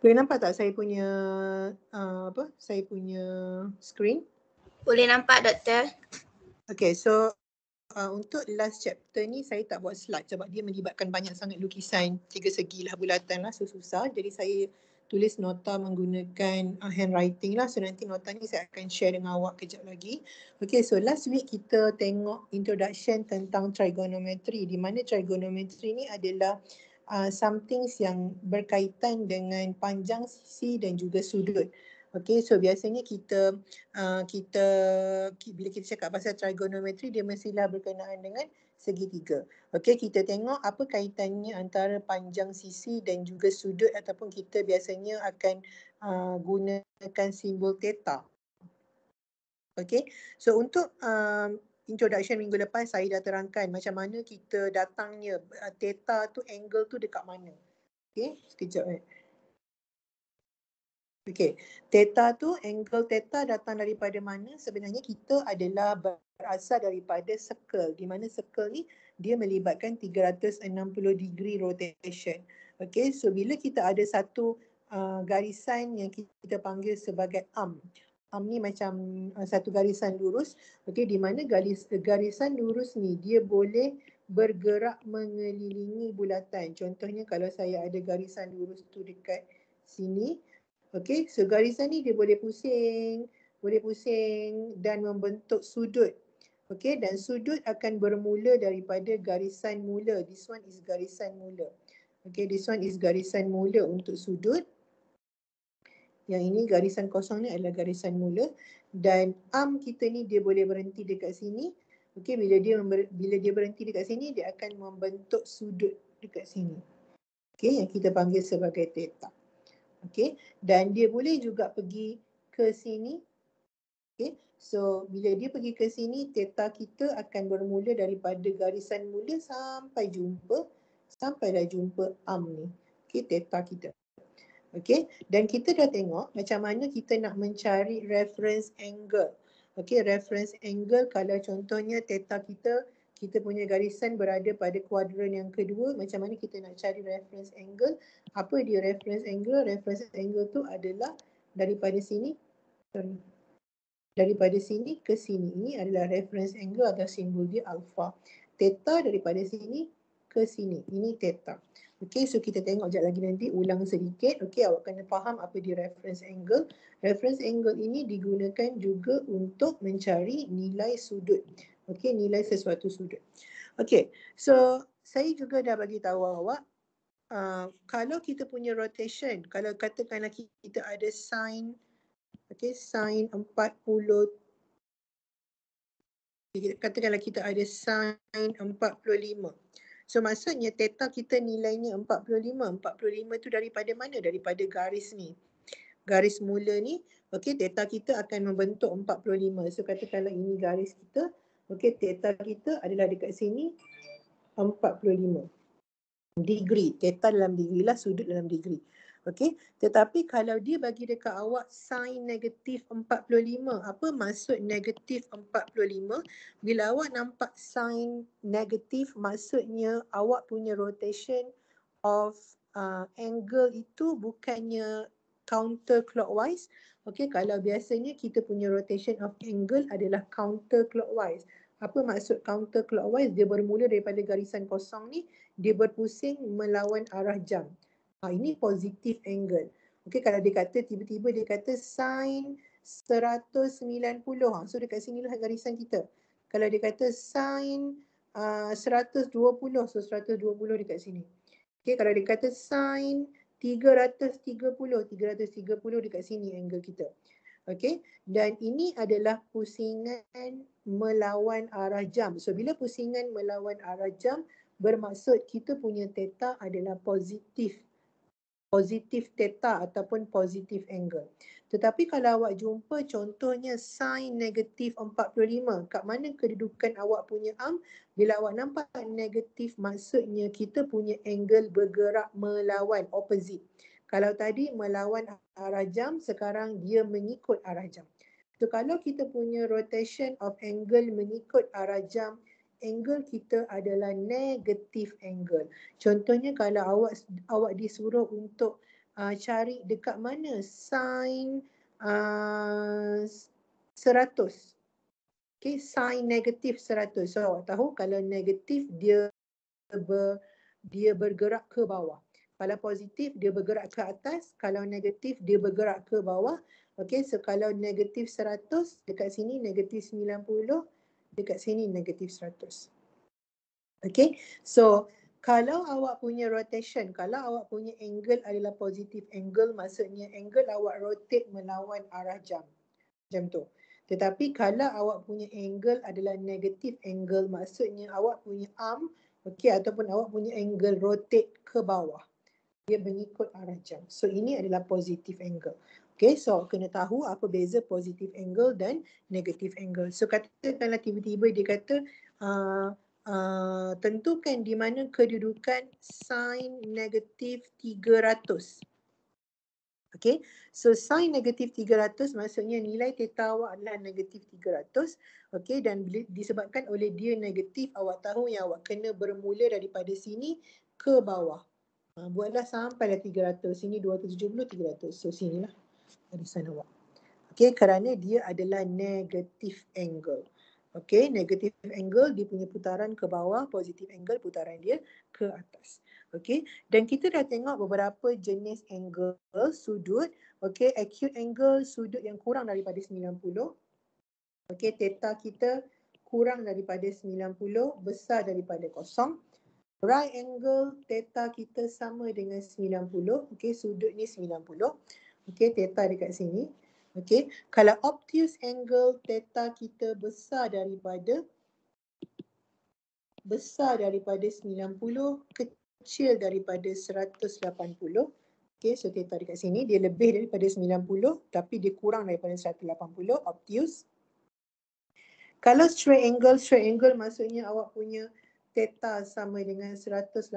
Boleh nampak tak saya punya saya punya screen? Boleh nampak, Doktor. Okay, so untuk last chapter ni saya tak buat slide sebab dia melibatkan banyak sangat lukisan 3 segi lah, bulatan lah, so susah. Jadi saya tulis nota menggunakan handwriting lah. So nanti nota ni saya akan share dengan awak kejap lagi. Okay, so last week kita tengok introduction tentang trigonometry, di mana trigonometry ni adalah something yang berkaitan dengan panjang, sisi dan juga sudut. Okay, so biasanya bila kita cakap pasal trigonometry, dia mestilah berkenaan dengan segitiga. Okay, kita tengok apa kaitannya antara panjang, sisi dan juga sudut, ataupun kita biasanya akan gunakan simbol theta. Okay, so untuk introduction minggu lepas saya dah terangkan macam mana kita datangnya theta tu, angle tu dekat mana. Okay, sekejap Okay, theta tu, angle theta datang daripada mana? Sebenarnya kita adalah berasal daripada circle, di mana circle ni dia melibatkan 360 degree rotation. Okay, so bila kita ada satu garisan yang kita panggil sebagai arm. Arm ni macam satu garisan lurus. Okay, di mana garisan lurus ni dia boleh bergerak mengelilingi bulatan. Contohnya kalau saya ada garisan lurus tu dekat sini. Okay, so garisan ni dia boleh pusing dan membentuk sudut. Okay, dan sudut akan bermula daripada garisan mula. This one is garisan mula. Okay, this one is garisan mula untuk sudut. Yang ini garisan kosong ni adalah garisan mula. Dan arm kita ni dia boleh berhenti dekat sini. Okay, bila dia berhenti dekat sini, dia akan membentuk sudut dekat sini. Okay, yang kita panggil sebagai theta. Okay, dan dia boleh juga pergi ke sini. Okay, so bila dia pergi ke sini, theta kita akan bermula daripada garisan mula sampailah jumpa arm ni. Okay, theta kita. Okay, dan kita dah tengok macam mana kita nak mencari reference angle. Okay, reference angle kalau contohnya theta kita punya garisan berada pada kuadran yang kedua, macam mana kita nak cari reference angle? Apa dia reference angle? Reference angle tu adalah daripada sini ke sini. Ini adalah reference angle atau simbol dia alpha. Theta daripada sini ke sini. Ini theta. Okay, so kita tengok sekejap lagi nanti, ulang sedikit. Okay, awak kena faham apa dia reference angle. Reference angle ini digunakan juga untuk mencari nilai sudut. Okay, nilai sesuatu sudut. Okay, so saya juga dah bagi tahu awak, kalau kita punya rotation, kalau katakanlah kita ada sin, okay, sin 40, katakanlah kita ada sin 45. So maksudnya theta kita nilainya 45. 45 tu daripada mana? Daripada garis ni. Garis mula ni, okay, theta kita akan membentuk 45. So katakanlah ini garis kita, okay, theta kita adalah dekat sini 45 degree. Theta dalam degree lah, sudut dalam degree. Okay, tetapi kalau dia bagi dekat awak sin negatif 45, apa maksud negatif 45? Bila awak nampak sin negatif, maksudnya awak punya rotation of angle itu bukannya counterclockwise. Okay, kalau biasanya kita punya rotation of angle adalah counterclockwise. Apa maksud counterclockwise? Dia bermula daripada garisan kosong ni, dia berpusing melawan arah jam. Ini positive angle. Okay, kalau dia kata tiba-tiba dia kata sin 190. So dekat sini lah garisan kita. Kalau dia kata sin 120, so 120 dekat sini. Okay, kalau dia kata sin 330 dekat sini angle kita. Okay, dan ini adalah pusingan melawan arah jam. So bila pusingan melawan arah jam, bermaksud kita punya theta adalah positif theta ataupun positif angle. Tetapi kalau awak jumpa contohnya sin negatif 45, kat mana kedudukan awak punya arm? Bila awak nampak negatif, maksudnya kita punya angle bergerak melawan, opposite. Kalau tadi melawan arah jam, sekarang dia mengikut arah jam. So kalau kita punya rotation of angle mengikut arah jam, angle kita adalah negative angle. Contohnya kalau awak disuruh untuk cari dekat mana sin 100. Okay, sin negatif 100. So awak tahu kalau negatif dia bergerak ke bawah. Kalau positif dia bergerak ke atas, kalau negatif dia bergerak ke bawah. Okay, so kalau negatif 100, dekat sini negatif 90, dekat sini negatif 100. Okay, so kalau awak punya rotation, kalau awak punya angle adalah positive angle, maksudnya angle awak rotate melawan arah jam. Macam tu. Tetapi kalau awak punya angle adalah negative angle, maksudnya awak punya arm, okay, ataupun awak punya angle rotate ke bawah. Dia mengikut arah jam. So ini adalah positive angle. Okay, so kena tahu apa beza positive angle dan negative angle. So katakanlah tiba-tiba dia kata tentukan di mana kedudukan sin negatif 300. Okay, so sin negatif 300 maksudnya nilai theta awak adalah negatif 300. Okay, dan disebabkan oleh dia negatif, awak tahu yang awak kena bermula daripada sini ke bawah. Buatlah sampailah 300. Sini 270, 300. So sinilah garisan awak. Okay, kerana dia adalah negative angle. Okay, negative angle dia punya putaran ke bawah, positive angle putaran dia ke atas. Okay, dan kita dah tengok beberapa jenis angle sudut. Okay, acute angle sudut yang kurang daripada 90. Okay, theta kita kurang daripada 90, besar daripada kosong. Right angle theta kita sama dengan 90. Okay, sudut ni 90. Okay, theta dekat sini. Okay, kalau obtuse angle theta kita besar daripada 90, kecil daripada 180. Okay, so theta dekat sini dia lebih daripada 90 tapi dia kurang daripada 180, obtuse. Kalau straight angle maksudnya awak punya theta sama dengan 180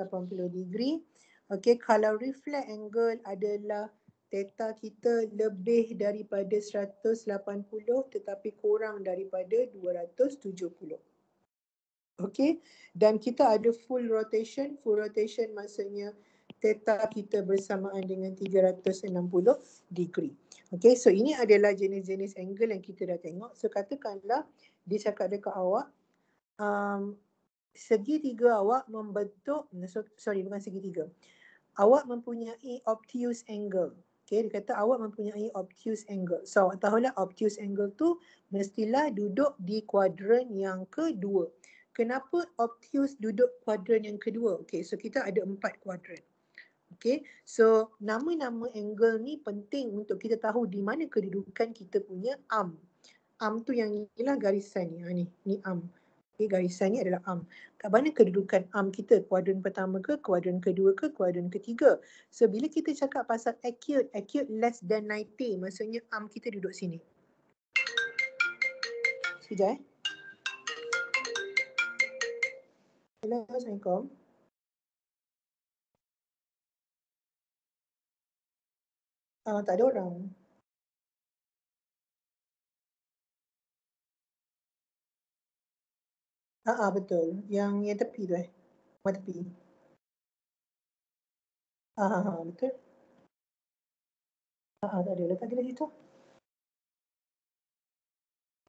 degree. Okay, kalau reflect angle adalah theta kita lebih daripada 180 tetapi kurang daripada 270. Okay, dan kita ada full rotation. Full rotation maksudnya theta kita bersamaan dengan 360 degree. Okay, so ini adalah jenis-jenis angle yang kita dah tengok. So katakanlah dia cakap dekat awak, segitiga awak membentuk, bukan segitiga. Awak mempunyai obtuse angle. Okay, dia kata awak mempunyai obtuse angle. So awak tahulah obtuse angle tu mestilah duduk di kuadran yang kedua. Kenapa obtuse duduk kuadran yang kedua? Okay, so kita ada 4 kuadran. Okay, so nama-nama angle ni penting untuk kita tahu di mana kedudukan kita punya arm. Arm tu yang inilah garisan ni. Ni arm. Okay, garisan ni adalah arm. Kat mana kedudukan arm kita? Kuadran pertama ke, kuadran kedua ke, kuadran ketiga? So bila kita cakap pasal acute less than 90, maksudnya arm kita duduk sini. Sekejap Hello, Assalamualaikum. Tak ada orang. Betul. Yang tepi tu Rumah tepi. Betul. Tak ada. Letak dia situ.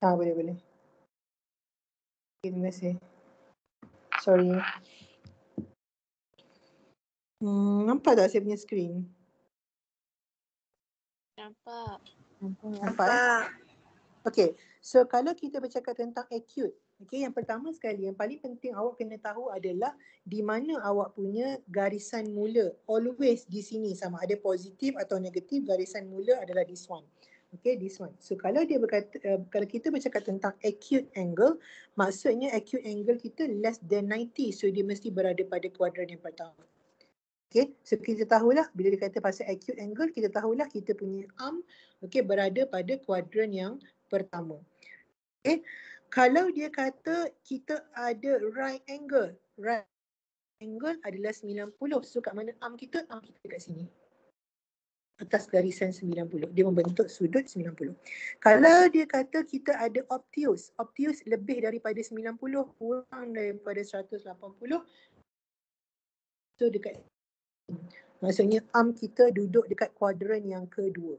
Boleh. Okay, terima kasih. Sorry. Nampak tak saya punya screen? Nampak. Nampak. Okay, so kalau kita bercakap tentang acute, okay, yang pertama sekali, yang paling penting awak kena tahu adalah di mana awak punya garisan mula. Always di sini, sama ada positif atau negatif, garisan mula adalah this one. Okay, this one. So kalau dia berkata, kalau kita bercakap tentang acute angle, maksudnya acute angle kita less than 90. So dia mesti berada pada kuadran yang pertama. Okay, so kita tahulah bila dia kata pasal acute angle, kita tahulah kita punya arm, okay, berada pada kuadran yang pertama. Okay, kalau dia kata kita ada right angle adalah 90. So kat mana arm kita? Arm kita dekat sini. Atas garisan 90. Dia membentuk sudut 90. Kalau dia kata kita ada obtuse lebih daripada 90, kurang daripada 180. So dekat Maksudnya arm kita duduk dekat kuadran yang kedua.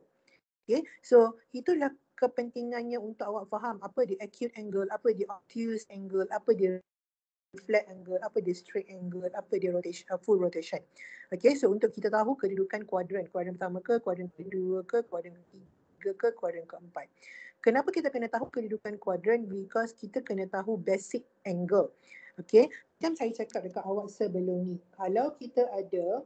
Okay, so itulah kepentingannya untuk awak faham apa dia acute angle, apa dia obtuse angle, apa dia flat angle, apa dia straight angle, apa dia rotation, full rotation. Okay, so untuk kita tahu kedudukan kuadran pertama ke, kuadran kedua ke, kuadran ketiga ke, kuadran keempat. Kenapa kita kena tahu kedudukan kuadran? Because kita kena tahu basic angle. Okay, macam saya cakap dekat awak sebelum ni, kalau kita ada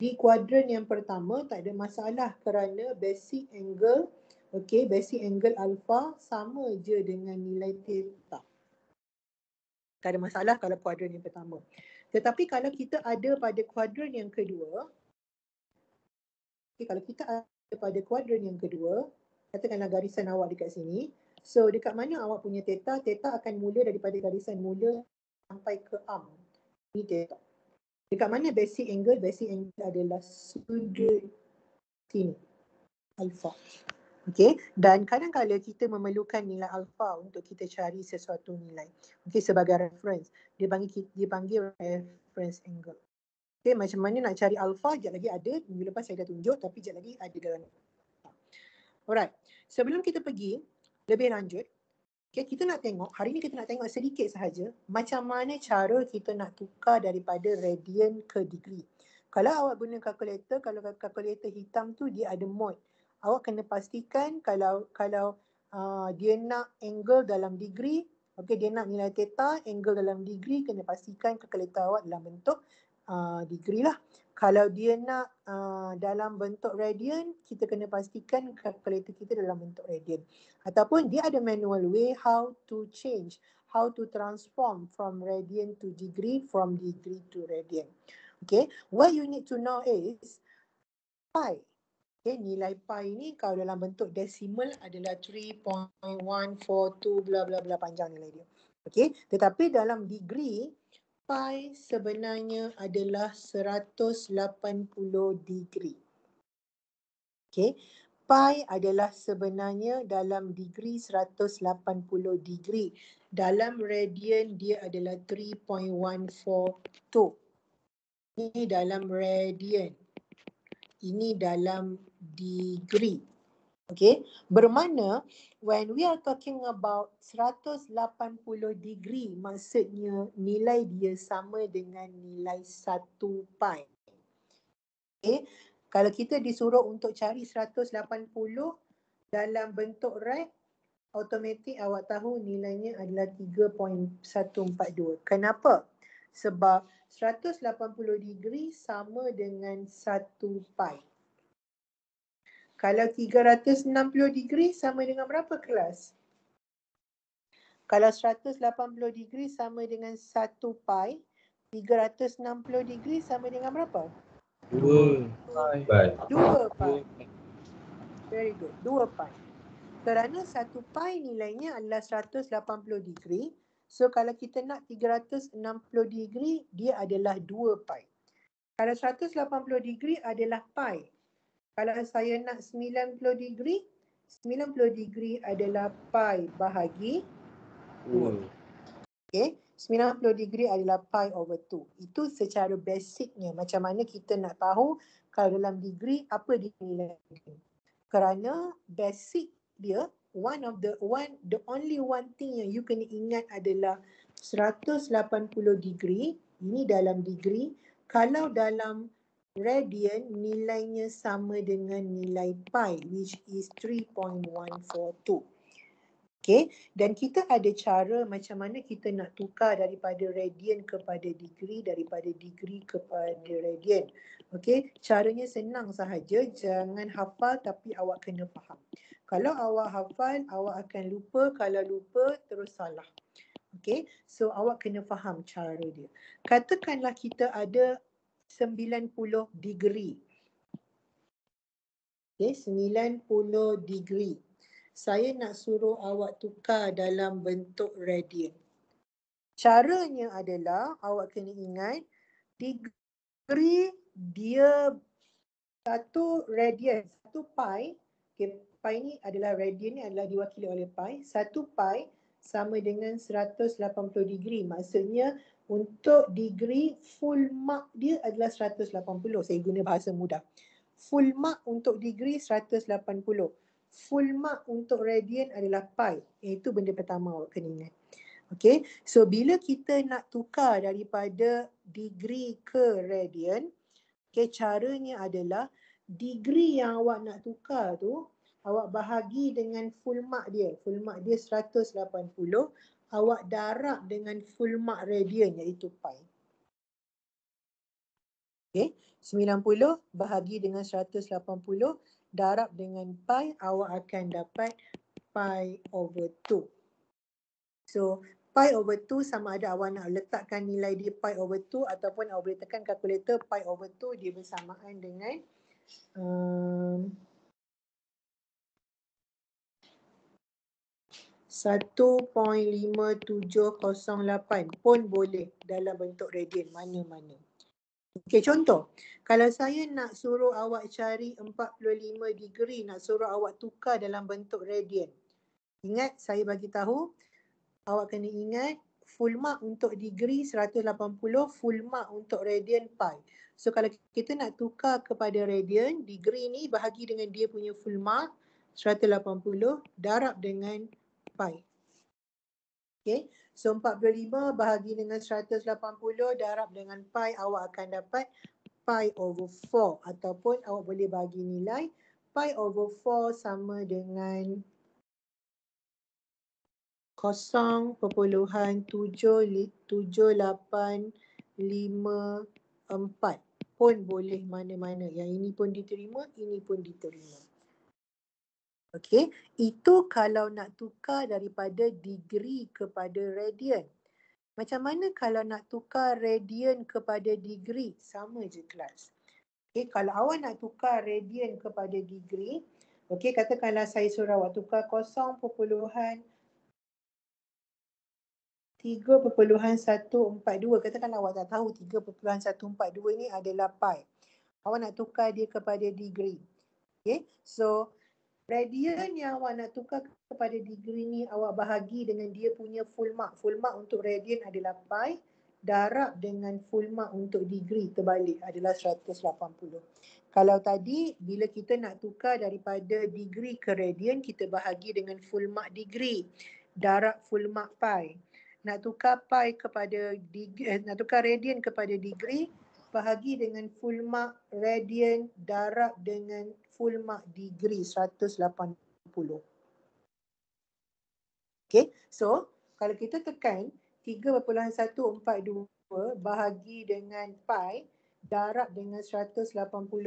di kuadran yang pertama tak ada masalah kerana basic angle, okay, basic angle alpha sama je dengan nilai theta. Tak ada masalah kalau kuadran yang pertama. Tetapi kalau kita ada pada kuadran yang kedua, okay, kalau kita ada pada kuadran yang kedua, katakanlah garisan awak dekat sini, so dekat mana awak punya theta? Theta akan mula daripada garisan mula sampai ke arm. Ini theta. Dekat mana basic angle? Basic angle adalah sudut sini, alpha. Okay, dan kadang-kadang kita memerlukan nilai alpha untuk kita cari sesuatu nilai. Okay, sebagai reference. Dia panggil reference angle. Okay, macam mana nak cari alpha? Sekejap lagi ada, minggu lepas saya dah tunjuk, tapi sekejap lagi ada dalam. Alright, sebelum kita pergi lebih lanjut, okay, kita nak tengok, hari ni kita nak tengok sedikit sahaja macam mana cara kita nak tukar daripada radian ke degree. Kalau awak guna kalkulator, kalau kalkulator hitam tu dia ada mode. Awak kena pastikan kalau dia nak angle dalam degree, okay, dia nak nilai theta, angle dalam degree, kena pastikan kalkulator awak dalam bentuk degree lah. Kalau dia nak dalam bentuk radian, kita kena pastikan kalkulator kita dalam bentuk radian. Ataupun dia ada manual way how to change, how to transform from radian to degree, from degree to radian. Okay, what you need to know is pi. Okay, nilai pi ni kalau dalam bentuk decimal adalah 3.142 bla bla bla, panjang nilai dia. Okay, tetapi dalam degree, pi sebenarnya adalah 180 degree. Okay, pi adalah sebenarnya dalam degree 180 degree. Dalam radian dia adalah 3.142. Ini dalam radian. Ini dalam degree. Okay, bermakna when we are talking about 180 degree, maksudnya nilai dia sama dengan nilai 1 pi. Okay, kalau kita disuruh untuk cari 180 dalam bentuk rad, automatik awak tahu nilainya adalah 3.142. Kenapa? Sebab 180 degree sama dengan 1 pi. Kalau 360 degree sama dengan berapa kelas? Kalau 180 degree sama dengan 1 pi, 360 degree sama dengan berapa? 2 pi. 2 pi. Very good. 2 pi. Kerana 1 pi nilainya adalah 180 degree. So kalau kita nak 360 degree, dia adalah 2 pi. Kalau 180 degree adalah pi. Kalau saya nak 90 degree, 90 degree adalah pi bahagi 2. Okay, 90 degree adalah pi over 2. Itu secara basicnya macam mana kita nak tahu kalau dalam degree apa dia nilai dia. Kerana basic dia, the only one thing yang you kena ingat adalah 180 degree, ini dalam degree. Kalau dalam radian, nilainya sama dengan nilai pi, which is 3.142. Okay, dan kita ada cara macam mana kita nak tukar daripada radian kepada degree, daripada degree kepada radian. Okay, caranya senang sahaja, jangan hafal tapi awak kena faham. Kalau awak hafal, awak akan lupa, kalau lupa terus salah. Okay, so awak kena faham cara dia. Katakanlah kita ada 90 degree. Okay, 90 degree. Saya nak suruh awak tukar dalam bentuk radian. Caranya adalah awak kena ingat degree dia satu radian, 1 pi. Okay, pi ni adalah radian ni adalah diwakili oleh pi. 1 pi sama dengan 180 degree. Maksudnya Untuk degree, full mark dia adalah 180. Saya guna bahasa mudah. Full mark untuk degree 180. Full mark untuk radian adalah pi. Itu benda pertama awak kena ingat. Okay, so bila kita nak tukar daripada degree ke radian, okay, caranya adalah degree yang awak nak tukar tu, awak bahagi dengan full mark dia. Full mark dia 180. Awak darab dengan full mark radian iaitu pi. Okay, 90 bahagi dengan 180 darab dengan pi, awak akan dapat pi over 2. So, pi over 2 sama ada awak nak letakkan nilai dia pi over 2 ataupun awak boleh tekan kalkulator pi over 2, dia bersamaan dengan 1.5708 pun boleh dalam bentuk radian mana-mana. Okey, contoh, kalau saya nak suruh awak cari 45 degree, nak suruh awak tukar dalam bentuk radian. Ingat, saya bagi tahu, awak kena ingat full mark untuk degree 180, full mark untuk radian pi. So kalau kita nak tukar kepada radian, degree ni bahagi dengan dia punya full mark 180 darab dengan pi. Okay, so 45 bahagi dengan 180 darab dengan pi, awak akan dapat pi over 4 ataupun awak boleh bagi nilai pi over 4 sama dengan 0.7854 pun boleh mana-mana. Yang ini pun diterima, ini pun diterima. Okey, itu kalau nak tukar daripada degree kepada radian. Macam mana kalau nak tukar radian kepada degree? Sama je kelas. Okey, kalau awak nak tukar radian kepada degree, okey, katakanlah saya suruh awak tukar 0.3.142. Katakanlah awak tak tahu 3.142 ni adalah pi. Awak nak tukar dia kepada degree. Okey, so radian yang awak nak tukar kepada degree ni, awak bahagi dengan dia punya full mark. Full mark untuk radian adalah pi, darab dengan full mark untuk degree terbalik adalah 180. Kalau tadi bila kita nak tukar daripada degree ke radian, kita bahagi dengan full mark degree, darab full mark pi. Nak tukar pi kepada nak tukar radian kepada degree, bahagi dengan full mark radian darab dengan full mark degree 180. Okay, so kalau kita tekan 3.142 bahagi dengan pi darab dengan 180,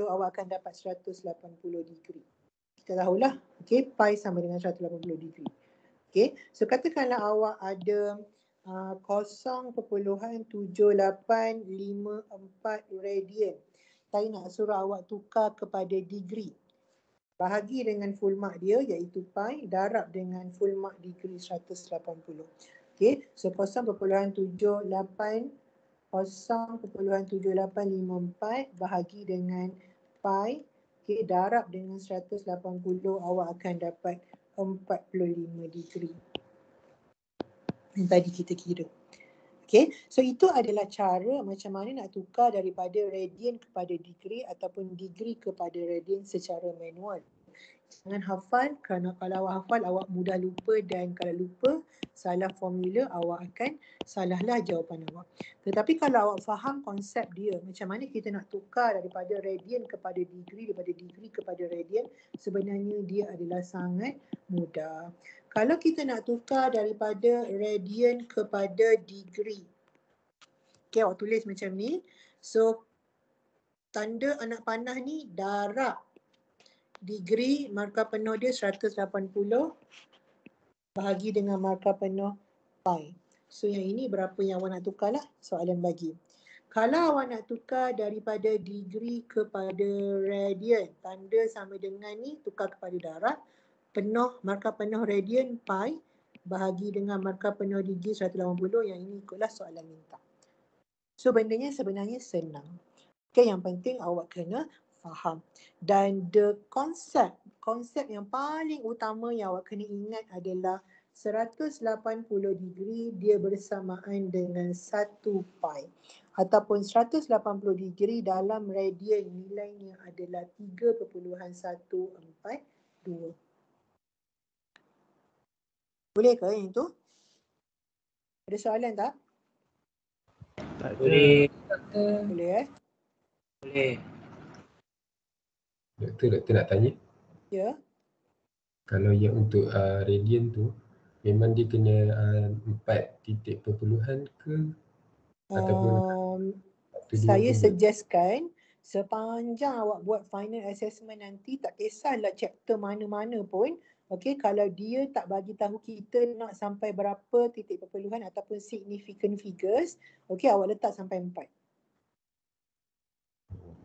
awak akan dapat 180 degree. Kita tahulah, okay, pi sama dengan 180 degree. Okay, so katakanlah awak ada 0.7854 radian. Saya nak suruh awak tukar kepada degree. Bahagi dengan full mark dia iaitu pi, darab dengan full mark degree 180. Okay, so 0.7854 bahagi dengan pi, okay, darab dengan 180, awak akan dapat 45 degree. Yang tadi kita kira. Okay, so itu adalah cara macam mana nak tukar daripada radian kepada degree ataupun degree kepada radian secara manual. Jangan hafal, kerana kalau awak hafal awak mudah lupa, dan kalau lupa salah formula awak akan salahlah jawapan awak. Tetapi kalau awak faham konsep dia, macam mana kita nak tukar daripada radian kepada degree, daripada degree kepada radian, sebenarnya dia adalah sangat mudah. Kalau kita nak tukar daripada radian kepada degree, okay, awak tulis macam ni. So tanda anak panah ni darab degree, markah penuh dia 180 bahagi dengan markah penuh pi. So yang ini berapa yang awak nak tukar lah, soalan bagi. Kalau awak nak tukar daripada degree kepada radian, tanda sama dengan ni, tukar kepada darab, penuh, markah penuh radian pi bahagi dengan markah penuh degree 180, yang ini ikutlah soalan minta. So bendanya sebenarnya senang. Okay, yang penting awak kena faham. Dan the konsep yang paling utama yang awak kena ingat adalah 180 degree dia bersamaan dengan 1 pi. Ataupun 180 degree dalam radian nilainya adalah 3.142. Boleh ke yang itu? Ada soalan tak? Tak ada. Boleh. Boleh Boleh. Doktor nak tanya. Ya. Kalau yang untuk radian tu, memang dia kena 4 titik perpuluhan ke? Ataupun Saya suggestkan sepanjang awak buat final assessment nanti, tak kisahlah chapter mana-mana pun, okey, kalau dia tak bagi tahu kita nak sampai berapa titik perpuluhan ataupun significant figures, okey, awak letak sampai 4.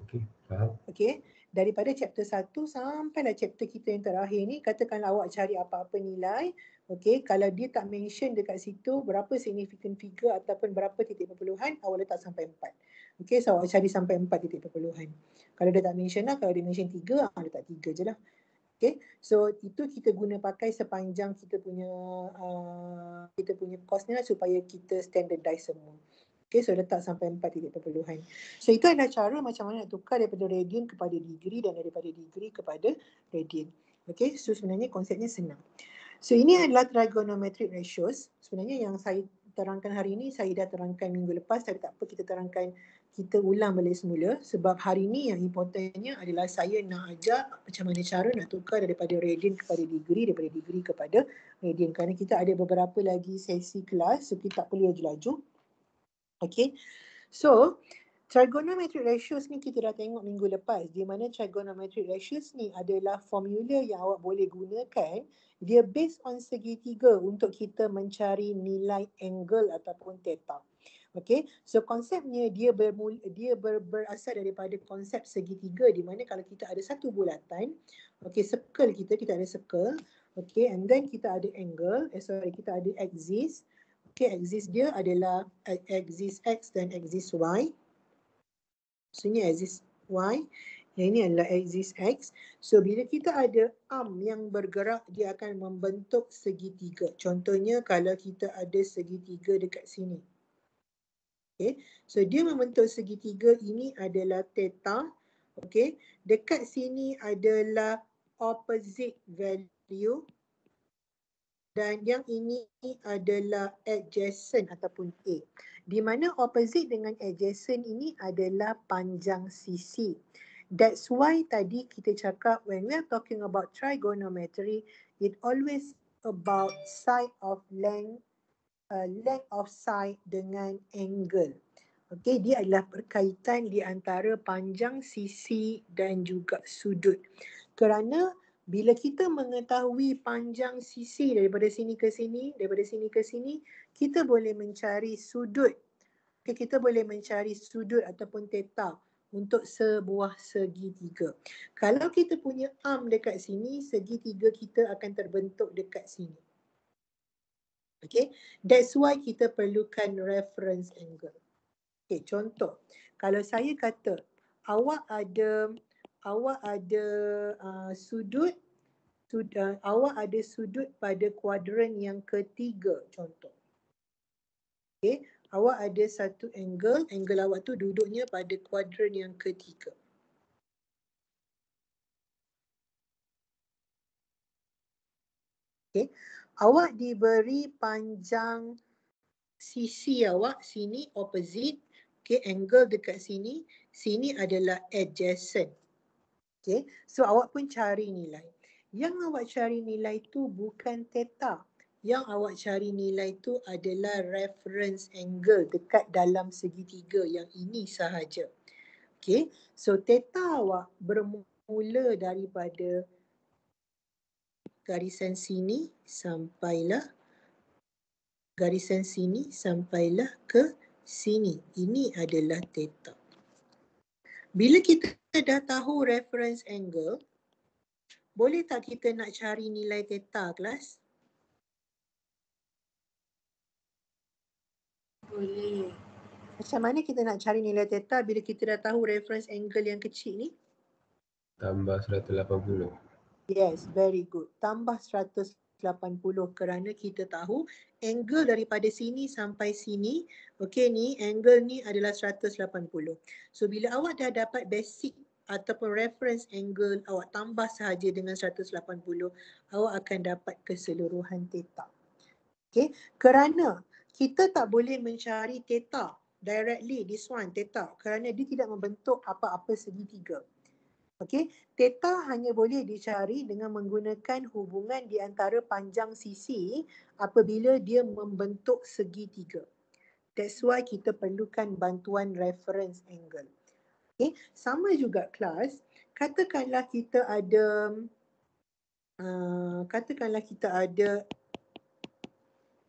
Okey, faham. Okey, daripada chapter 1 sampailah chapter kita yang terakhir ni, katakanlah awak cari apa-apa nilai, okey, kalau dia tak mention dekat situ berapa significant figure ataupun berapa titik perpuluhan, awak letak sampai 4. Okey, so awak cari sampai 4 titik perpuluhan. Kalau dia tak mention lah, kalau dia mention 3, letak 3 je lah. Okay, so itu kita guna pakai sepanjang kita punya course ni lah, supaya kita standardize semua. Okay, so letak sampai 4 titik perpuluhan. So itu adalah cara macam mana nak tukar daripada radian kepada degree dan daripada degree kepada radian. Okay, so sebenarnya konsepnya senang. So ini adalah trigonometric ratios. Sebenarnya yang saya terangkan hari ini, saya dah terangkan minggu lepas, tapi tak apa, kita ulang balik semula, sebab hari ini yang importantnya adalah saya nak ajar macam mana cara nak tukar daripada radian kepada degree, daripada degree kepada radian, kerana kita ada beberapa lagi sesi kelas, so kita tak perlu laju-laju. Okay, so trigonometric ratios ni kita dah tengok minggu lepas, di mana trigonometric ratios ni adalah formula yang awak boleh gunakan. Dia based on segitiga untuk kita mencari nilai angle ataupun theta. Okay, so konsepnya dia berasal daripada konsep segitiga, di mana kalau kita ada satu bulatan, okay, circle kita ada circle, okay, and then kita ada angle, kita ada axis. Okay, axis dia adalah axis X dan axis Y. So ini axis Y, yang ini adalah axis X. So bila kita ada arm yang bergerak, dia akan membentuk segitiga. Contohnya kalau kita ada segitiga dekat sini. Okay, so dia membentuk segitiga, ini adalah theta. Okay, dekat sini adalah opposite value. Dan yang ini adalah adjacent ataupun A. Di mana opposite dengan adjacent ini adalah panjang sisi. That's why tadi kita cakap when we are talking about trigonometry, it always about side of length of side dengan angle. Okay, dia adalah berkaitan di antara panjang sisi dan juga sudut. Kerana bila kita mengetahui panjang sisi daripada sini ke sini, kita boleh mencari sudut. Okay, kita boleh mencari sudut ataupun theta untuk sebuah segitiga. Kalau kita punya arm dekat sini, segitiga kita akan terbentuk dekat sini. Okay, that's why kita perlukan reference angle. Okay, contoh, kalau saya kata awak ada sudut pada kuadran yang ketiga, contoh. Okay, awak ada satu angle awak tu duduknya pada kuadran yang ketiga. Okay, awak diberi panjang sisi awak, sini opposite, okay, angle dekat sini adalah adjacent. Okay, so awak pun cari nilai. Yang awak cari nilai tu bukan theta. Yang awak cari nilai tu adalah reference angle dekat dalam segitiga yang ini sahaja. Okay, so theta awak bermula daripada garisan sini sampailah ke sini. Ini adalah theta. Bila kita dah tahu reference angle, boleh tak kita nak cari nilai theta, kelas? Boleh. Macam mana kita nak cari nilai theta bila kita dah tahu reference angle yang kecil ni? Tambah 180. Yes, very good. Tambah 180. kerana kita tahu angle daripada sini sampai sini, okey ni angle ni adalah 180. So bila awak dah dapat basic ataupun reference angle, awak tambah sahaja dengan 180, awak akan dapat keseluruhan theta. Okey, kerana kita tak boleh mencari theta directly, this one theta, kerana dia tidak membentuk apa-apa segitiga. Okey, theta hanya boleh dicari dengan menggunakan hubungan di antara panjang sisi apabila dia membentuk segitiga. That's why kita perlukan bantuan reference angle. Okey, sama juga kelas, katakanlah kita ada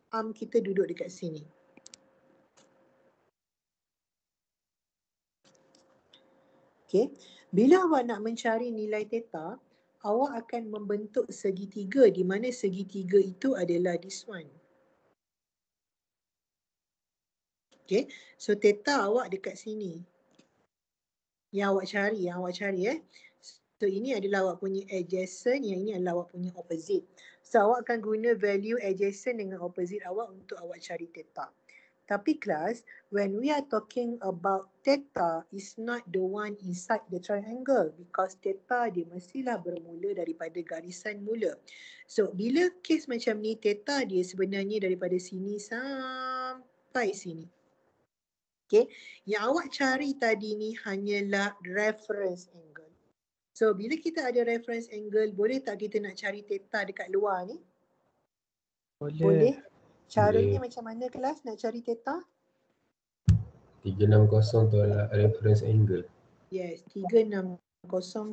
arm kita duduk dekat sini. Okay. Bila awak nak mencari nilai theta, awak akan membentuk segitiga di mana segitiga itu adalah this one. Okay. So theta awak dekat sini. Yang awak cari. So ini adalah awak punya adjacent, yang ini adalah awak punya opposite. So awak akan guna value adjacent dengan opposite awak untuk awak cari theta. Tapi kelas, when we are talking about theta, is not the one inside the triangle because theta dia mestilah bermula daripada garisan mula. So bila kes macam ni, theta dia sebenarnya daripada sini sampai sini. Okay, yang awak cari tadi ni hanyalah reference angle. So bila kita ada reference angle, boleh tak kita nak cari theta dekat luar ni? Boleh. Caranya macam mana kelas nak cari theta? 360 tolak reference angle. Yes, 360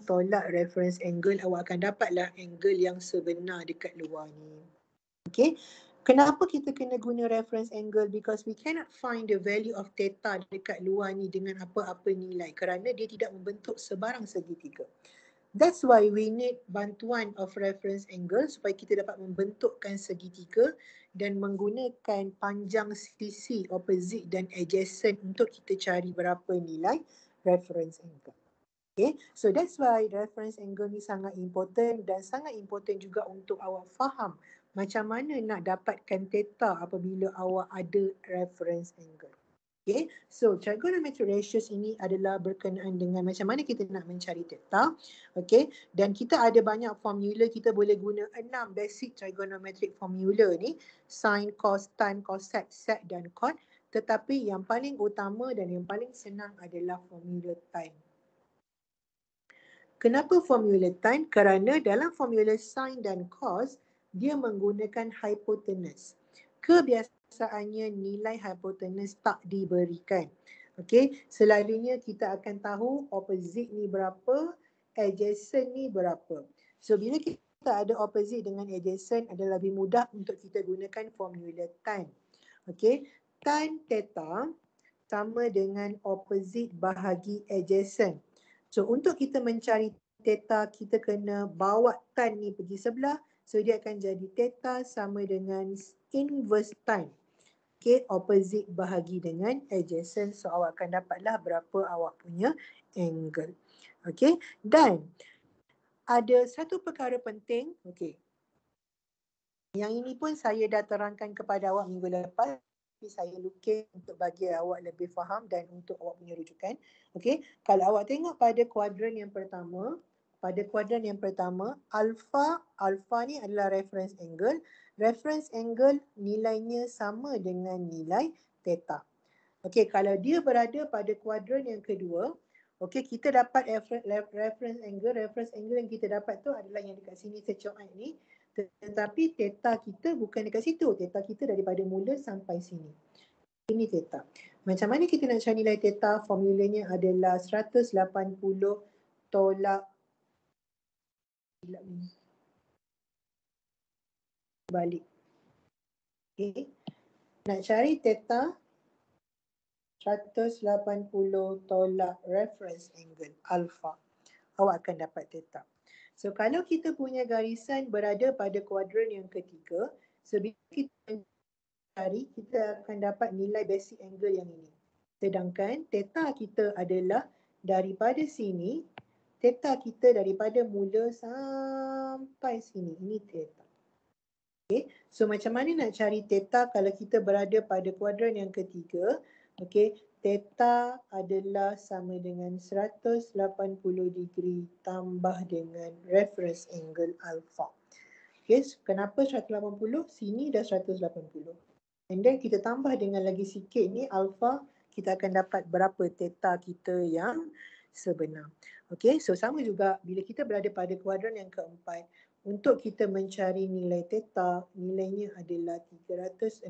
tolak reference angle, awak akan dapatlah angle yang sebenar dekat luar ni. Okay, kenapa kita kena guna reference angle? Because we cannot find the value of theta dekat luar ni dengan apa-apa nilai kerana dia tidak membentuk sebarang segitiga. That's why we need bantuan of reference angle supaya kita dapat membentukkan segitiga dan menggunakan panjang sisi opposite dan adjacent untuk kita cari berapa nilai reference angle. Okay, so that's why reference angle ni sangat important dan sangat important juga untuk awak faham macam mana nak dapatkan theta apabila awak ada reference angle. Okay, so trigonometric ratios ini adalah berkenaan dengan macam mana kita nak mencari theta. Okay, dan kita ada banyak formula, kita boleh guna 6 basic trigonometric formula ni, sin, cos, tan, cosec, sec dan cot. Tetapi yang paling utama dan yang paling senang adalah formula tan. Kenapa formula tan? Kerana dalam formula sin dan cos, dia menggunakan hypotenuse. Kebiasaannya nilai hypotenuse tak diberikan. Okey, selalunya kita akan tahu opposite ni berapa, adjacent ni berapa. So bila kita ada opposite dengan adjacent, adalah lebih mudah untuk kita gunakan formula tan. Okey, tan theta sama dengan opposite bahagi adjacent. So untuk kita mencari theta, kita kena bawa tan ni pergi sebelah. So dia akan jadi theta sama dengan inverse tan. Okay, opposite bahagi dengan adjacent. So awak akan dapatlah berapa awak punya angle. Okay, dan ada satu perkara penting. Okay, yang ini pun saya dah terangkan kepada awak minggu lepas. Tapi saya lukis untuk bagi awak lebih faham dan untuk awak punya rujukan. Okay, kalau awak tengok pada kuadran yang pertama, alpha ni adalah reference angle. Reference angle nilainya sama dengan nilai theta. Okay, kalau dia berada pada kuadran yang kedua, okay, kita dapat reference angle. Reference angle yang kita dapat tu adalah yang dekat sini secorak ni. Tetapi theta kita bukan dekat situ. Theta kita daripada mula sampai sini. Ini theta. Macam mana kita nak cari nilai theta? Formulanya adalah 180 tolak balik. Okay. Nak cari theta, 180 tolak reference angle alpha. Awak akan dapat theta. So kalau kita punya garisan berada pada kuadran yang ketiga, sebila kita cari, kita akan dapat nilai basic angle yang ini. Sedangkan theta kita adalah daripada sini, theta kita daripada mula sampai sini. Ini theta. Okay. So macam mana nak cari theta kalau kita berada pada kuadran yang ketiga? Okay. Theta adalah sama dengan 180 degree tambah dengan reference angle alpha. Okay. So kenapa 180? Sini dah 180. And then kita tambah dengan lagi sikit ni alpha, kita akan dapat berapa theta kita yang sebenar. Okay. So sama juga bila kita berada pada kuadran yang keempat, untuk kita mencari nilai theta, nilainya adalah 360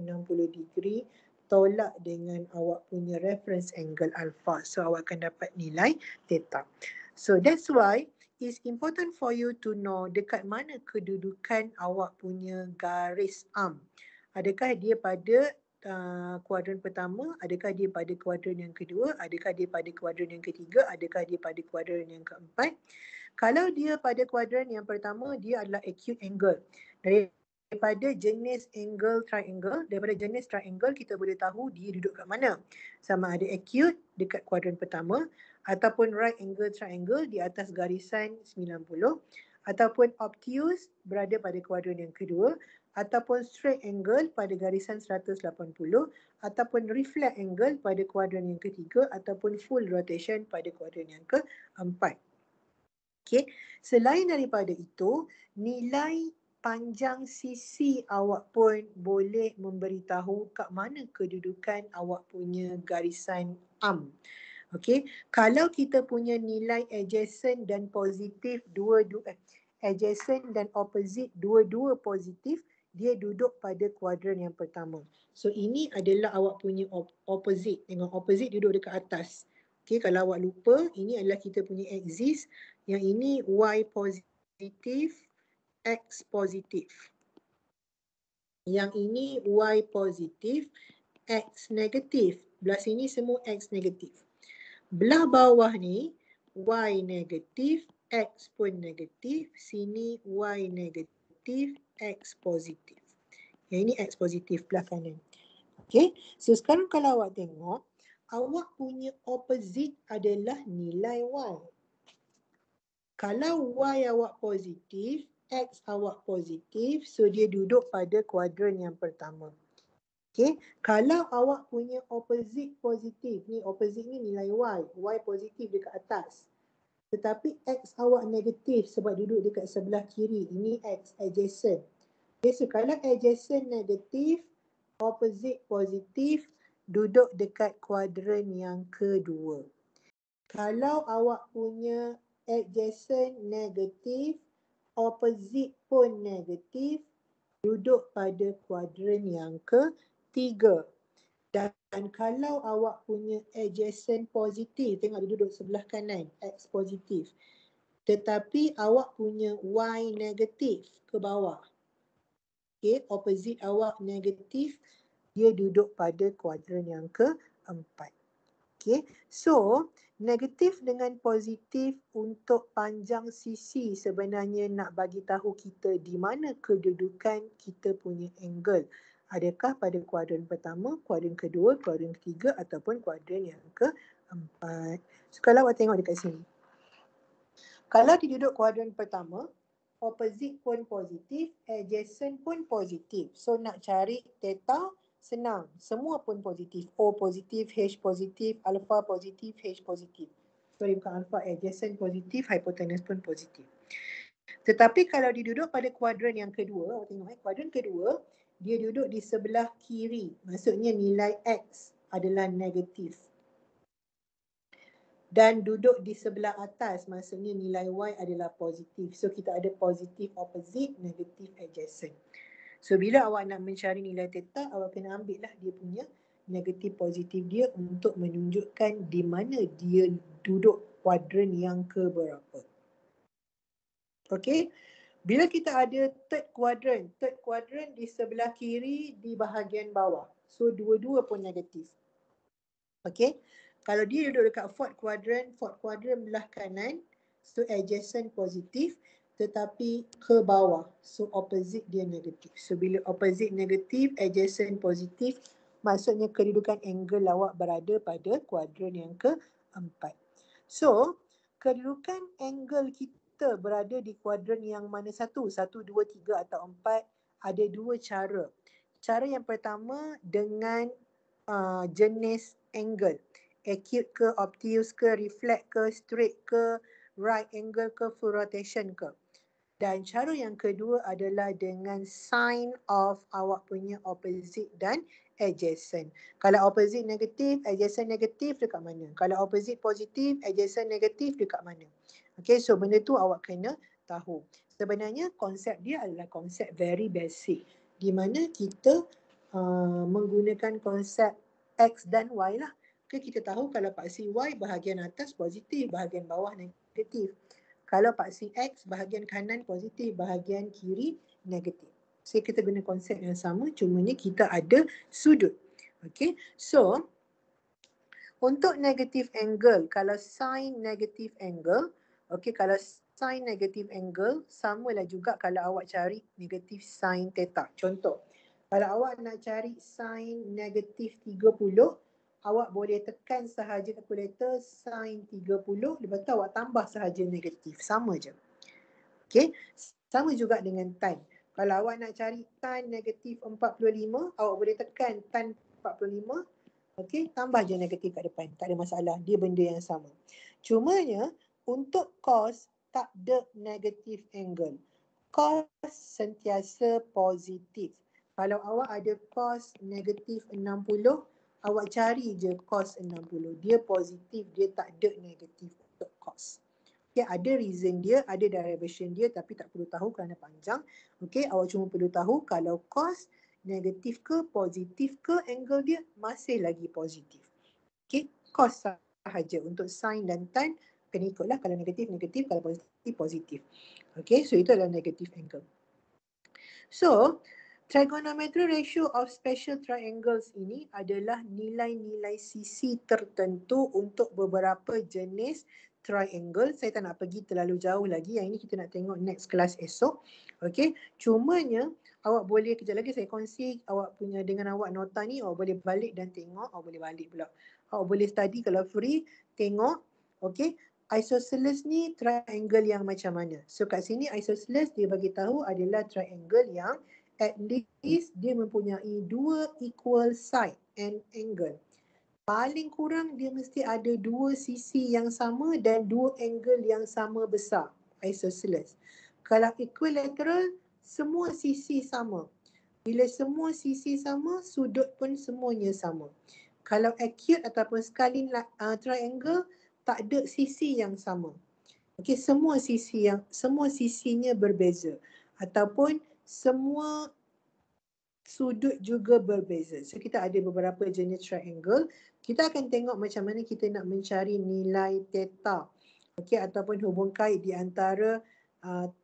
degree tolak dengan awak punya reference angle alpha. So awak akan dapat nilai theta. So that's why it's important for you to know dekat mana kedudukan awak punya garis arm. Adakah dia pada kuadran pertama, adakah dia pada kuadran yang kedua, adakah dia pada kuadran yang ketiga, adakah dia pada kuadran yang keempat. Kalau dia pada kuadran yang pertama, dia adalah acute angle. Daripada jenis angle triangle, daripada jenis triangle kita boleh tahu dia duduk kat mana. Sama ada acute dekat kuadran pertama, ataupun right angle triangle di atas garisan 90, ataupun obtuse berada pada kuadran yang kedua, ataupun straight angle pada garisan 180, ataupun reflect angle pada kuadran yang ketiga, ataupun full rotation pada kuadran yang keempat. Okay. Selain daripada itu, nilai panjang sisi awak pun boleh memberitahu kat mana kedudukan awak punya garisan arm. Okay. Kalau kita punya nilai adjacent dan positif adjacent dan opposite dua-dua positif, dia duduk pada kuadran yang pertama. So ini adalah awak punya opposite. Tengok opposite duduk dekat atas. Okay, kalau awak lupa, ini adalah kita punya axis. Yang ini Y positif, X positif. Yang ini Y positif, X negatif. Belah sini semua X negatif. Belah bawah ni Y negatif, X pun negatif. Sini Y negatif, X positif. Yang ini X positif belah kanan. Okay, so sekarang kalau awak tengok, awak punya opposite adalah nilai Y. Kalau Y awak positif, X awak positif, so dia duduk pada kuadran yang pertama. Okay. Kalau awak punya opposite positif, ni opposite ni nilai Y positif dekat atas. Tetapi X awak negatif sebab duduk dekat sebelah kiri, ini X adjacent. Okay, so kalau adjacent negatif, opposite positif, duduk dekat kuadran yang kedua. Kalau awak punya adjacent negatif, opposite pun negatif, duduk pada kuadran yang ketiga. Dan kalau awak punya adjacent positif, tengok dia duduk sebelah kanan, X positif. Tetapi awak punya Y negatif ke bawah. Okay, opposite awak negatif, dia duduk pada kuadran yang keempat. Okay, so negatif dengan positif untuk panjang sisi sebenarnya nak bagi tahu kita di mana kedudukan kita punya angle. Adakah pada kuadran pertama, kuadran kedua, kuadran ketiga ataupun kuadran yang keempat. So kalau awak tengok dekat sini. Kalau dia duduk kuadran pertama, opposite pun positif, adjacent pun positif. So nak cari theta senang, semua pun positif. O positif, H positif, alpha positif, H positif. Sorry, bukan alpha, adjacent positif, hypotenuse pun positif. Tetapi kalau dia duduk pada kuadran yang kedua, tengok kuadran kedua, dia duduk di sebelah kiri. Maksudnya nilai X adalah negatif. Dan duduk di sebelah atas, maksudnya nilai Y adalah positif. So kita ada positif opposite, negatif adjacent. So bila awak nak mencari nilai theta, awak kena ambil lah dia punya negatif positif dia untuk menunjukkan di mana dia duduk kuadran yang keberapa. Okay. Bila kita ada third quadrant di sebelah kiri di bahagian bawah. So dua-dua pun negatif. Okay. Kalau dia duduk dekat fourth quadrant belah kanan, so adjacent positif. Tetapi ke bawah, so opposite dia negatif. So bila opposite negatif, adjacent positif, maksudnya kedudukan angle awak berada pada kuadran yang keempat. So kedudukan angle kita berada di kuadran yang mana satu? 1, 2, 3 atau 4? ada dua cara. Cara yang pertama dengan jenis angle. Acute ke, obtuse ke, reflect ke, straight ke, right angle ke, full rotation ke. Dan cara yang kedua adalah dengan sign of awak punya opposite dan adjacent. Kalau opposite negatif, adjacent negatif dekat mana? Kalau opposite positif, adjacent negatif dekat mana? Okay, so benda tu awak kena tahu. Sebenarnya konsep dia adalah konsep very basic. Di mana kita menggunakan konsep X dan Y lah. Okay, kita tahu kalau paksi Y bahagian atas positif, bahagian bawah negatif. Kalau paksi X, bahagian kanan positif, bahagian kiri negatif. So, kita guna konsep yang sama, cumanya kita ada sudut. Okay, so untuk negative angle, kalau sin negative angle, okay, kalau sin negative angle, samalah juga kalau awak cari negatif sin theta. Contoh, kalau awak nak cari sin negatif 30, awak boleh tekan sahaja kalkulator sin 30, lepas tu awak tambah sahaja negatif. Sama je. Okay. Sama juga dengan tan. Kalau awak nak cari tan negatif 45, awak boleh tekan tan 45. Okay. Tambah je negatif kat depan. Tak ada masalah. Dia benda yang sama. Cumanya untuk cos tak ada negatif angle. Cos sentiasa positif. Kalau awak ada cos negatif 60, awak cari je cos 60. Dia positif, dia tak ada negatif untuk cos. Okay, ada reason dia, ada derivation dia, tapi tak perlu tahu kerana panjang. Okay, awak cuma perlu tahu kalau cos negatif ke positif ke angle dia masih lagi positif. Okay, cos sahaja. Untuk sin dan tan kena ikutlah, kalau negatif, negatif, kalau positif, positif. Okay, so itu adalah negative angle. So, trigonometric ratio of special triangles ini adalah nilai-nilai sisi tertentu untuk beberapa jenis triangle. Saya tak nak pergi terlalu jauh lagi. Yang ini kita nak tengok next class esok. Okay, cumanya awak boleh, kejap lagi saya kongsi awak punya dengan awak nota ni, awak boleh balik dan tengok. Awak boleh balik pula. Awak boleh study kalau free, tengok. Okay, isosceles ni triangle yang macam mana? So kat sini isosceles dia bagi tahu adalah triangle yang at least dia mempunyai dua equal side and angle. Paling kurang dia mesti ada dua sisi yang sama dan dua angle yang sama besar. Isosceles. Kalau equilateral, semua sisi sama. Bila semua sisi sama, sudut pun semuanya sama. Kalau acute ataupun scaline triangle, tak ada sisi yang sama. Okey, semua sisinya berbeza ataupun semua sudut juga berbeza. So kita ada beberapa jenis triangle. Kita akan tengok macam mana kita nak mencari nilai theta. Okey, ataupun hubung kait di antara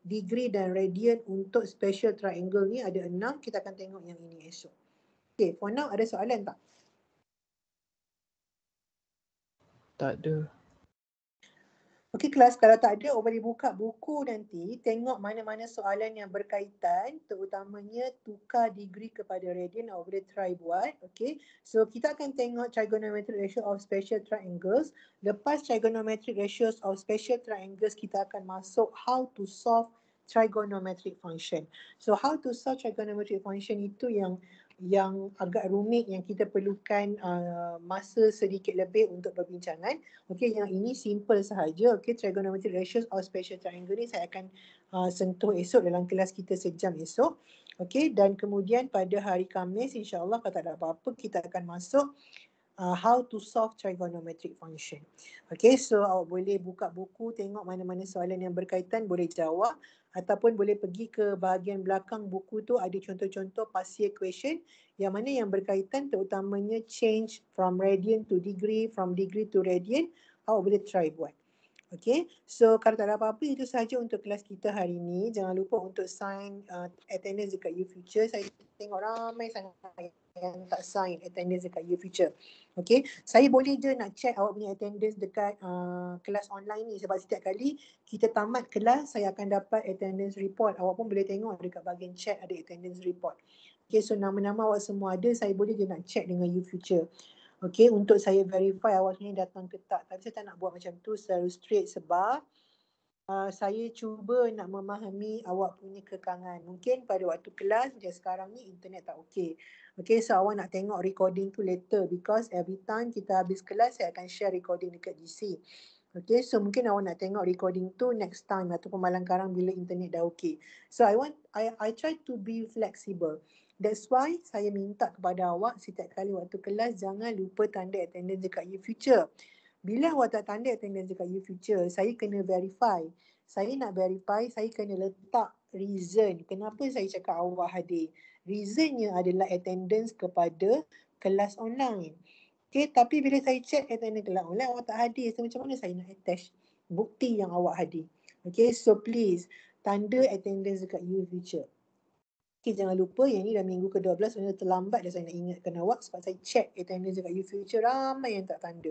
degree dan radian untuk special triangle ni ada 6. Kita akan tengok yang ini esok. Okey, for now ada soalan tak? Tak ada. Okey kelas, kalau tak ada, awak boleh buka buku nanti, tengok mana-mana soalan yang berkaitan, terutamanya tukar degree kepada radian, awak boleh try buat. Okey, so kita akan tengok trigonometric ratio of special triangles. Lepas trigonometric ratios of special triangles, kita akan masuk how to solve trigonometric function. So how to solve trigonometric function itu yang agak rumit, yang kita perlukan masa sedikit lebih untuk perbincangan. Okey, yang ini simple sahaja. Okey, trigonometric ratios of special triangle ni saya akan sentuh esok dalam kelas kita sejam esok. Okey, dan kemudian pada hari Khamis insya-Allah kalau tak ada apa-apa kita akan masuk how to solve trigonometric function. Okay, so awak boleh buka buku, tengok mana-mana soalan yang berkaitan, boleh jawab. Ataupun boleh pergi ke bahagian belakang buku tu, ada contoh-contoh partial equation yang mana yang berkaitan terutamanya change from radian to degree, from degree to radian. Awak boleh try buat. Okay, so kalau tak ada apa-apa, itu sahaja untuk kelas kita hari ini. Jangan lupa untuk sign attendance dekat YouFuture. Saya tengok ramai sangat yang tak sign attendance dekat YouFuture. Okay, saya boleh je nak check awak punya attendance dekat kelas online ni, sebab setiap kali kita tamat kelas, saya akan dapat attendance report. Awak pun boleh tengok dekat bahagian chat ada attendance report. Okay, so nama-nama awak semua ada, saya boleh je nak check dengan YouFuture. Okay, untuk saya verify awak ni datang ke tak. Tapi saya tak nak buat macam tu secara straight sebab saya cuba nak memahami awak punya kekangan. Mungkin pada waktu kelas macam sekarang ni internet tak okey. Okay, so awak nak tengok recording tu later because every time kita habis kelas saya akan share recording dekat GC. Okay, so mungkin awak nak tengok recording tu next time ataupun malam karang bila internet dah okey. So I try to be flexible. That's why saya minta kepada awak setiap kali waktu kelas jangan lupa tanda attendance dekat YouFuture. Bila awak tak tanda attendance dekat YouFuture, saya kena verify. Saya nak verify, saya kena letak reason kenapa saya cakap awak hadir. Reasonnya adalah attendance kepada kelas online. Okay, tapi bila saya check attendance kelas online, awak tak hadir. So macam mana saya nak attach bukti yang awak hadir? Okay, so please tanda attendance dekat YouFuture. Okay, jangan lupa yang ni dah minggu ke-12, sebenarnya terlambat dah saya nak ingatkan awak sebab saya check attendance dekat YouFuture ramai yang tak tanda.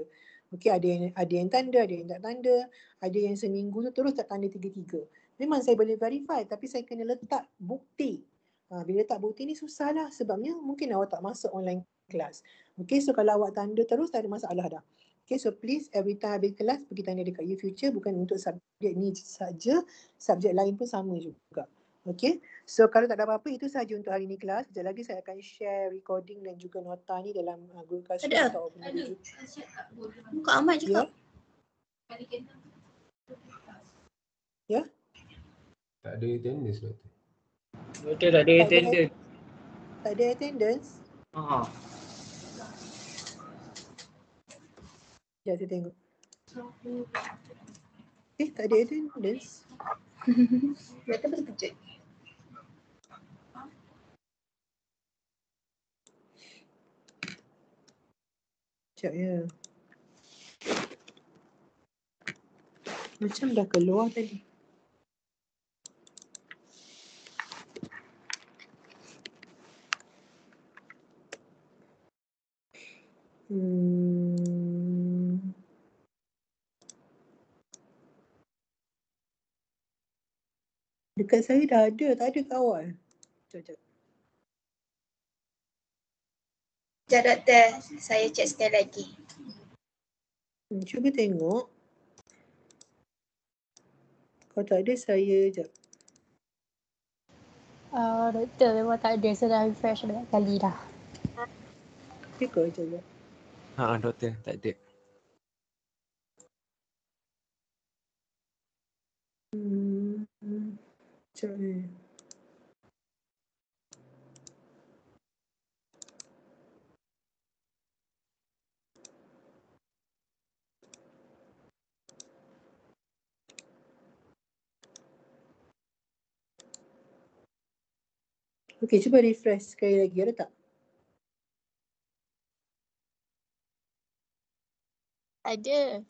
Okay, ada yang tanda, ada yang tak tanda, ada yang seminggu tu terus tak tanda 3-3. Memang saya boleh verify tapi saya kena letak bukti. Bila letak bukti ni susah lah sebabnya mungkin awak tak masuk online class. Okay, so kalau awak tanda terus tak ada masalah dah. Okay, so please every time habis kelas pergi tanda dekat YouFuture, bukan untuk subjek ni saja, subjek lain pun sama juga. Okay, so kalau tak ada apa-apa itu sahaja untuk hari ni kelas. Sekejap lagi saya akan share recording dan juga nota ni dalam Google Classroom Ada. atau Open Video. Muka Ahmad cakap. Ya? Tak ada attendance doktor. Doktor tak ada attendance. Tak ada attendance? Sekejap saya tengok. Tak ada attendance. Mereka terkejut. Sekejap ya. Macam dah keluar tadi. Dekat saya dah ada, tak ada kat awal. Sekejap. Sekejap doktor, saya cek sekali lagi. Cuba tengok. Kalau tak ada saya sekejap. Doktor memang tak ada, saya dah refresh banyak kali dah. Okay ke sekejap. Doktor, tak ada. Sekejap ni. Okay, cuba refresh sekali lagi. Ada tak? Ada.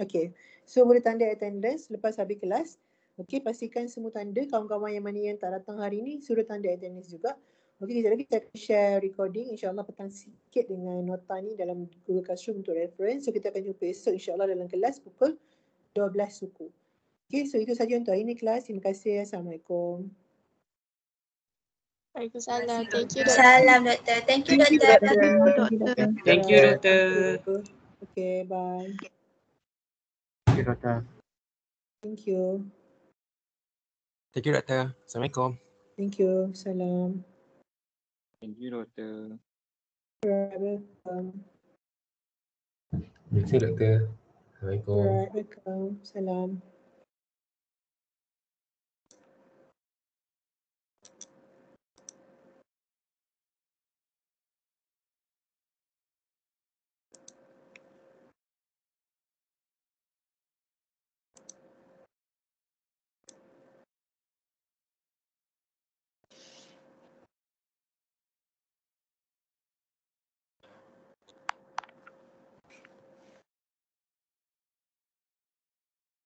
Okay, so boleh tanda attendance lepas habis kelas. Okay, pastikan semua tanda. Kawan-kawan yang mana yang tak datang hari ni, suruh tanda attendance juga. Okay, kejap lagi saya akan share recording. InsyaAllah petang sikit dengan nota ni dalam Google Classroom untuk reference. So kita akan jumpa esok insyaAllah dalam kelas pukul 12 suku. Okay, so itu saja untuk hari ni kelas. Terima kasih. Assalamualaikum. Waalaikumsalam. Thank you doktor. Salam doktor. Thank you doktor. Thank you doktor. Okay, bye. Thank you doktor. Thank you. Thank you doktor. Assalamualaikum. Thank you. Salam. Thank you doktor. Welcome. Terima kasih doktor. Assalamualaikum. Welcome. Salam.